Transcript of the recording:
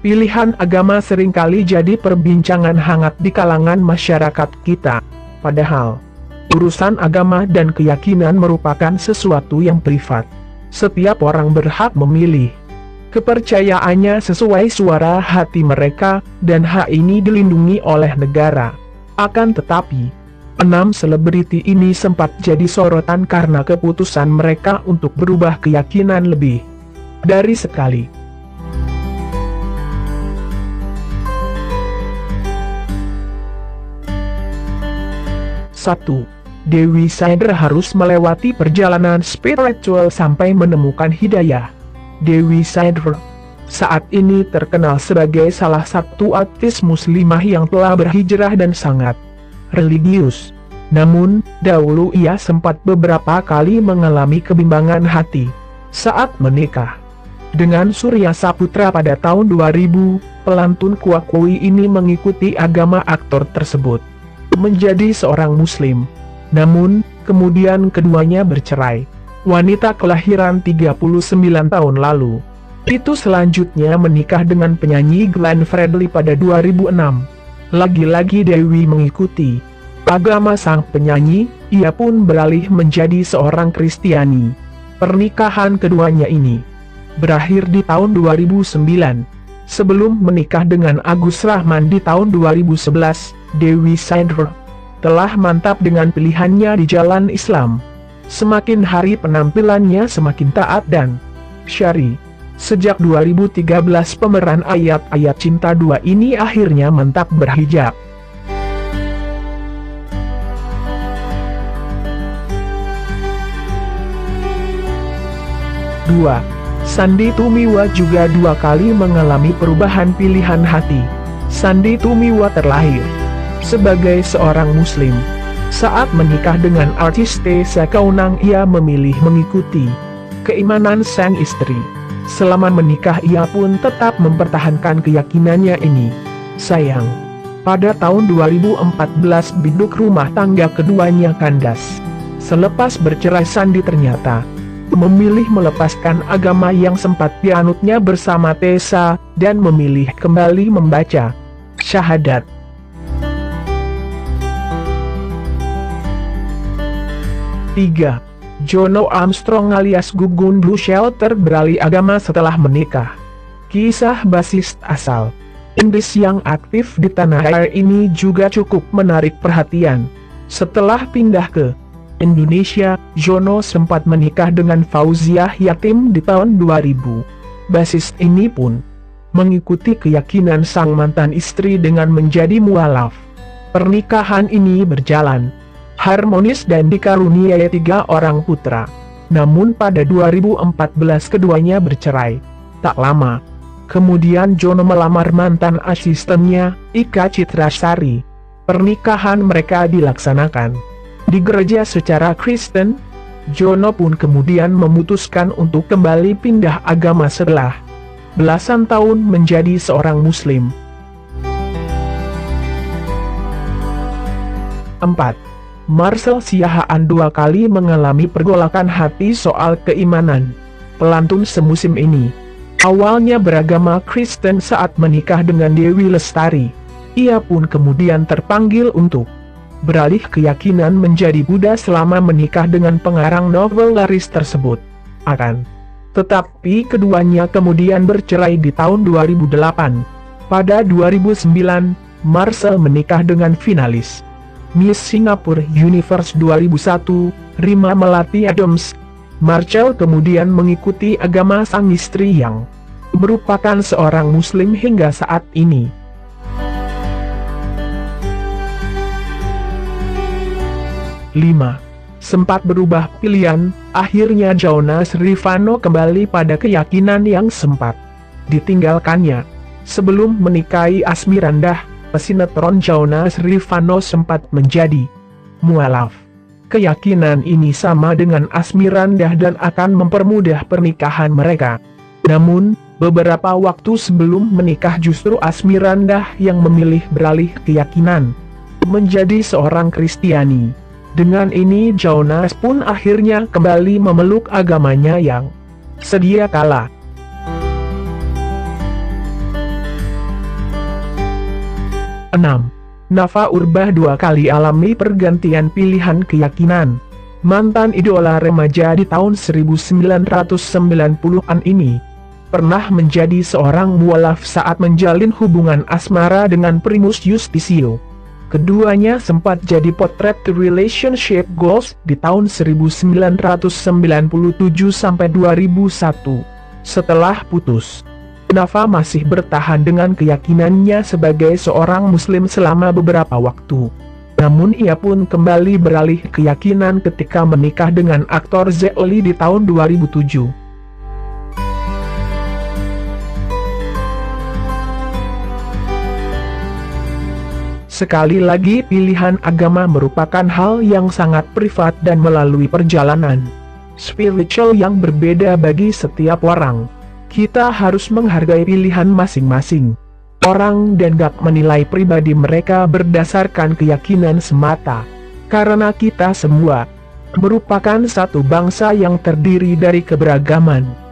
Pilihan agama seringkali jadi perbincangan hangat di kalangan masyarakat kita. Padahal, urusan agama dan keyakinan merupakan sesuatu yang privat. Setiap orang berhak memilih kepercayaannya sesuai suara hati mereka, dan hak ini dilindungi oleh negara. Akan tetapi, 6 selebriti ini sempat jadi sorotan karena keputusan mereka untuk berubah keyakinan lebih dari sekali. 1. Dewi Sadr harus melewati perjalanan spiritual sampai menemukan hidayah. Dewi Sadr saat ini terkenal sebagai salah satu artis muslimah yang telah berhijrah dan sangat religius. Namun, dahulu ia sempat beberapa kali mengalami kebimbangan hati saat menikah dengan Surya Saputra pada tahun 2000. Pelantun Kuakui ini mengikuti agama aktor tersebut menjadi seorang muslim. Namun, kemudian keduanya bercerai. Wanita kelahiran 39 tahun lalu itu selanjutnya menikah dengan penyanyi Glenn Fredly pada 2006. Lagi-lagi Dewi mengikuti agama sang penyanyi, ia pun beralih menjadi seorang Kristiani. Pernikahan keduanya ini berakhir di tahun 2009. Sebelum menikah dengan Agus Rahman di tahun 2011, Dewi Sadr telah mantap dengan pilihannya di jalan Islam. Semakin hari penampilannya semakin taat dan syar'i. Sejak 2013 pemeran ayat-ayat cinta 2 ini akhirnya mantap berhijab. Dua. Sandy Tumiwa juga 2 kali mengalami perubahan pilihan hati. Sandy Tumiwa terlahir sebagai seorang muslim. Saat menikah dengan artis Tessa Kaunang, ia memilih mengikuti keimanan sang istri. Selama menikah ia pun tetap mempertahankan keyakinannya ini. Sayang, pada tahun 2014 biduk rumah tangga keduanya kandas. Selepas bercerai, Sandy ternyata memilih melepaskan agama yang sempat dianutnya bersama Tessa, dan memilih kembali membaca syahadat. 3. Jono Armstrong alias Gugun Blue Shelter beralih agama setelah menikah. Kisah bassist asal Inggris yang aktif di tanah air ini juga cukup menarik perhatian. Setelah pindah ke Indonesia, Jono sempat menikah dengan Fauziah Yatim di tahun 2000. Bassist ini pun mengikuti keyakinan sang mantan istri dengan menjadi mualaf. Pernikahan ini berjalan harmonis dan dikaruniai 3 orang putra. Namun pada 2014 keduanya bercerai. Tak lama kemudian Jono melamar mantan asistennya, Ika Citrasari. Pernikahan mereka dilaksanakan di gereja secara Kristen. Jono pun kemudian memutuskan untuk kembali pindah agama setelah belasan tahun menjadi seorang muslim. 4. Marcel Siahaan 2 kali mengalami pergolakan hati soal keimanan. Pelantun semusim ini awalnya beragama Kristen saat menikah dengan Dewi Lestari. Ia pun kemudian terpanggil untuk beralih keyakinan menjadi Buddha selama menikah dengan pengarang novel laris tersebut. Akan tetapi keduanya kemudian bercerai di tahun 2008. Pada 2009, Marcel menikah dengan finalis Miss Singapore Universe 2001, Rima Melati Adams. Marcel kemudian mengikuti agama sang istri yang merupakan seorang muslim hingga saat ini. 5. Sempat berubah pilihan, akhirnya Jonas Rivano kembali pada keyakinan yang sempat ditinggalkannya. Sebelum menikahi Asmirandah, pesinetron Jonas Rivano sempat menjadi mualaf. Keyakinan ini sama dengan Asmirandah dan akan mempermudah pernikahan mereka. Namun, beberapa waktu sebelum menikah justru Asmirandah yang memilih beralih keyakinan menjadi seorang Kristiani. Dengan ini Jonas pun akhirnya kembali memeluk agamanya yang sedia kala. 6. Nafa Urbah 2 kali alami pergantian pilihan keyakinan. Mantan idola remaja di tahun 1990-an ini pernah menjadi seorang mualaf saat menjalin hubungan asmara dengan Primus Yustisio. Keduanya sempat jadi potret relationship goals di tahun 1997-2001. Setelah putus, Nafa masih bertahan dengan keyakinannya sebagai seorang muslim selama beberapa waktu. Namun ia pun kembali beralih keyakinan ketika menikah dengan aktor Zeli di tahun 2007. Sekali lagi, pilihan agama merupakan hal yang sangat privat dan melalui perjalanan spiritual yang berbeda bagi setiap orang. Kita harus menghargai pilihan masing-masing orang dan gak menilai pribadi mereka berdasarkan keyakinan semata. Karena kita semua merupakan satu bangsa yang terdiri dari keberagaman.